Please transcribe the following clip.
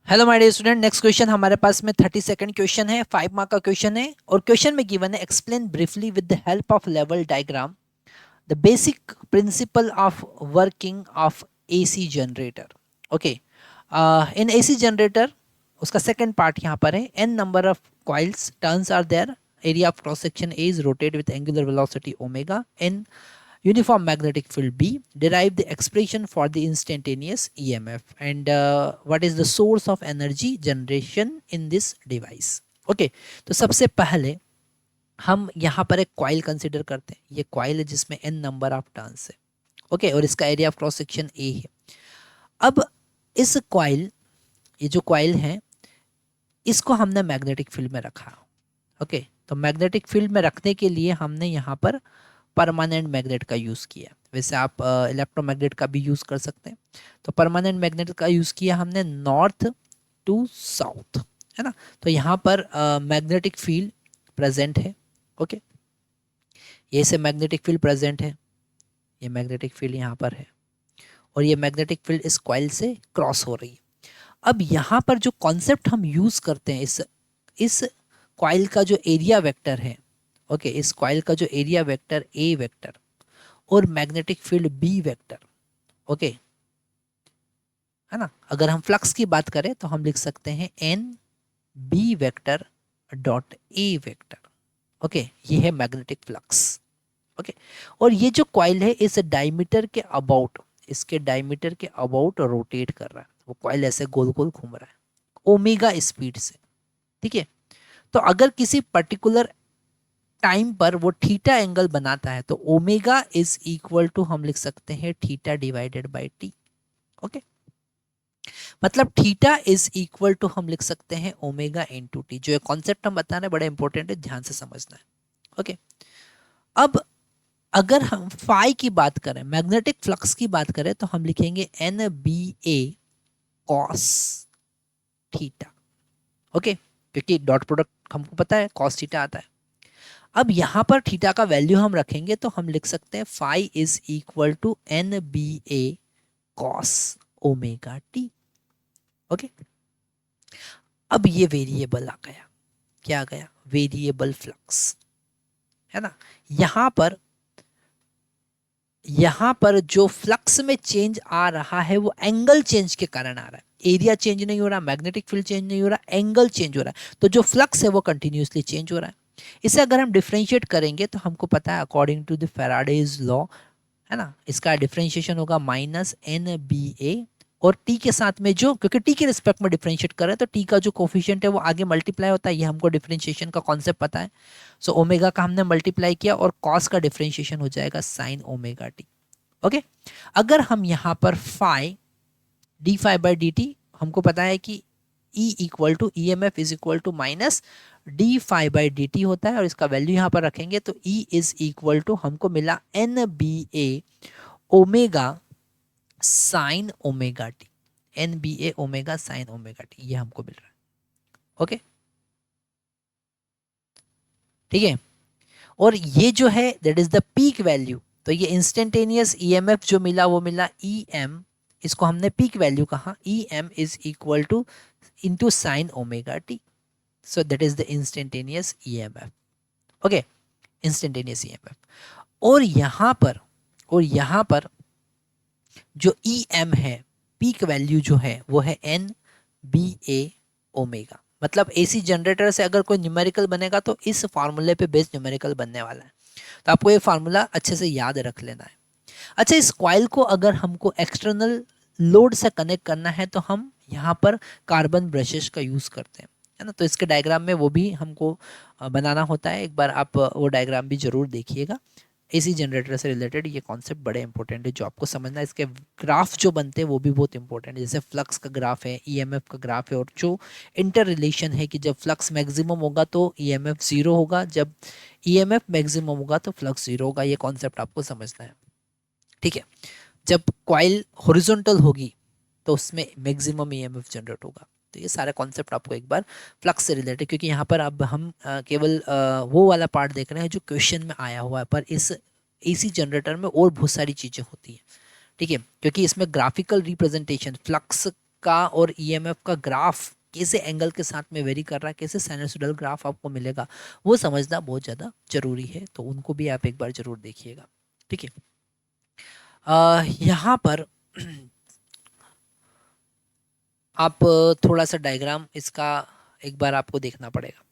Hello my dear student, next question हमारे पास में 32nd क्वेश्चन है, 5 मार्क का क्वेश्चन है। और क्वेश्चन में गिवन है explain briefly with the help of लेवल diagram the basic principle of working of AC generator. Okay, in AC generator उसका सेकंड पार्ट यहाँ पर है। N number of coils turns are there, area of cross section A is rotate with angular velocity omega, an uniform magnetic field B, derive the expression for the instantaneous EMF and what is the source of energy generation in this device। Okay, तो सबसे पहले हम यहाँ पर एक coil consider करते हैं। ये कॉइल है जिसमें n नंबर ऑफ टर्न्स है। ओके, और इसका area of cross section A है। अब इस कॉइल, ये जो कॉइल है, इसको हमने मैग्नेटिक फील्ड में रखा। ओके, तो मैग्नेटिक फील्ड में रखने के लिए हमने यहाँ पर परमानेंट मैग्नेट का यूज़ किया। वैसे आप इलेक्ट्रोमैग्नेट का भी यूज़ कर सकते हैं। तो परमानेंट मैग्नेट का यूज़ किया हमने नॉर्थ टू साउथ, है ना। तो यहाँ पर मैग्नेटिक फील्ड प्रेजेंट है। ओके, ये से मैग्नेटिक फील्ड प्रेजेंट है, ये मैग्नेटिक फील्ड यहाँ पर है, और ये मैग्नेटिक फील्ड इस कॉइल से क्रॉस हो रही है। अब यहाँ पर जो कॉन्सेप्ट हम यूज़ करते हैं, इस कॉइल का जो एरिया वेक्टर है, ओके, इस कॉइल का जो एरिया वेक्टर ए वेक्टर और magnetic field B vector, okay, है ना। अगर हम फ्लक्स की बात करें तो हम लिख सकते हैं N B vector dot A vector. Okay, ये है मैग्नेटिक फ्लक्स। ओके, और ये जो कॉइल है इस डायमीटर के अबाउट, इसके डायमीटर के अबाउट रोटेट कर रहा है। वो कॉइल ऐसे गोल गोल घूम रहा है ओमेगा स्पीड से। ठीक है, तो अगर किसी पर्टिकुलर टाइम पर वो थीटा एंगल बनाता है तो ओमेगा इज इक्वल टू हम लिख सकते हैं theta divided by T. Okay, मतलब थीटा इज इक्वल टू हम लिख सकते हैं ओमेगा इनटू टी। जो ये कॉन्सेप्ट हम बता रहे हैं बड़ा इंपॉर्टेंट है, ध्यान से समझना है। ओके, अब अगर हम फाई की बात करें, मैग्नेटिक फ्लक्स की बात करें, तो हम लिखेंगे N B A cos theta. Okay, क्योंकि डॉट प्रोडक्ट हमको पता है कॉस थीटा आता है। अब यहाँ पर थीटा का वैल्यू हम रखेंगे तो हम लिख सकते हैं phi is equal to N B A cos omega T. Okay, अब ये वेरिएबल आ गया, क्या आ गया, वेरिएबल फ्लक्स, है ना। यहाँ पर जो फ्लक्स में चेंज आ रहा है वो एंगल चेंज के कारण आ रहा है। एरिया चेंज नहीं हो रहा, मैग्नेटिक फील्ड चेंज नहीं हो रहा, एंगल चेंज हो रहा है। तो जो फ्लक्स है वो कंटिन्यूसली चेंज हो रहा है। इसे अगर हम डिफरेंशिएट करेंगे तो हमको पता है according to the Faraday's law, है ना, इसका डिफरेंशिएशन होगा माइनस एन बी ए, और टी के साथ में जो, क्योंकि टी के रिस्पेक्ट में डिफरेंशिएट कर रहे हैं तो टी का जो कोफिशिएंट है वो आगे मल्टीप्लाई होता है। ये हमको डिफरेंशिएशन का कॉन्सेप्ट पता है। सो ओमेगा का हमने मल्टीप्लाई किया और कॉस का डिफरेंशिएशन हो जाएगा साइन ओमेगा टी। ओके, अगर हम यहाँ पर phi D phi by D T, हमको पता है कि E equal to E M F is equal to minus D phi by D T होता है, और इसका वैल्यू यहाँ पर रखेंगे तो ई इज इक्वल टू हमको मिला एन बी ए omega sine omega t. N B ए ओमेगा साइन ओमेगा टी, ये हमको मिल रहा है। ओके, ठीक है, और ये जो है that is the peak value. तो ये इंस्टेंटेनियस ईएमएफ जो मिला वो मिला ई एम, इसको हमने पीक वैल्यू कहा। E M is equal to into sine omega T. So that is the instantaneous EMF. Okay, instantaneous EMF. और यहाँ पर जो ई एम है, पीक वैल्यू जो है वो है एन बी ए ओमेगा। मतलब एसी जनरेटर से अगर कोई न्यूमेरिकल बनेगा तो इस फार्मूले पे बेस्ड न्यूमेरिकल बनने वाला है। तो आपको ये फार्मूला अच्छे से याद रख लेना है। अच्छा, इस कॉइल को अगर हमको एक्सटर्नल लोड से कनेक्ट करना है तो हम यहाँ पर कार्बन ब्रशेस का यूज़ करते हैं, है ना। तो इसके डायग्राम में वो भी हमको बनाना होता है। एक बार आप वो डायग्राम भी ज़रूर देखिएगा। एसी जनरेटर से रिलेटेड ये कॉन्सेप्ट बड़े इंपॉर्टेंट है जो आपको समझना है। इसके ग्राफ जो बनते हैं वो भी बहुत इंपॉर्टेंट है। जैसे फ्लक्स का ग्राफ है, ईएमएफ का ग्राफ है, और जो इंटर रिलेशन है कि जब फ्लक्स मैक्सिमम होगा तो ईएमएफ ज़ीरो होगा, जब ईएमएफ मैक्सिमम होगा तो फ्लक्स ज़ीरो होगा। ये कॉन्सेप्ट आपको समझना है। ठीक है, जब कॉइल हॉरिजॉन्टल होगी तो उसमें मैक्सिमम ईएमएफ जनरेट होगा। तो ये सारे कॉन्सेप्ट आपको एक बार फ्लक्स से रिलेटेड, क्योंकि यहाँ पर अब हम केवल वो वाला पार्ट देख रहे हैं जो क्वेश्चन में आया हुआ है, पर इस एसी जनरेटर में और बहुत सारी चीज़ें होती हैं। ठीक है, क्योंकि इसमें ग्राफिकल रिप्रेजेंटेशन, फ्लक्स का और ईएमएफ का ग्राफ कैसे एंगल के साथ में वेरी कर रहा है, कैसे साइनसोइडल ग्राफ आपको मिलेगा, वो समझना बहुत ज़्यादा जरूरी है। तो उनको भी आप एक बार जरूर देखिएगा। ठीक है, यहाँ पर आप थोड़ा सा डायग्राम इसका एक बार आपको देखना पड़ेगा।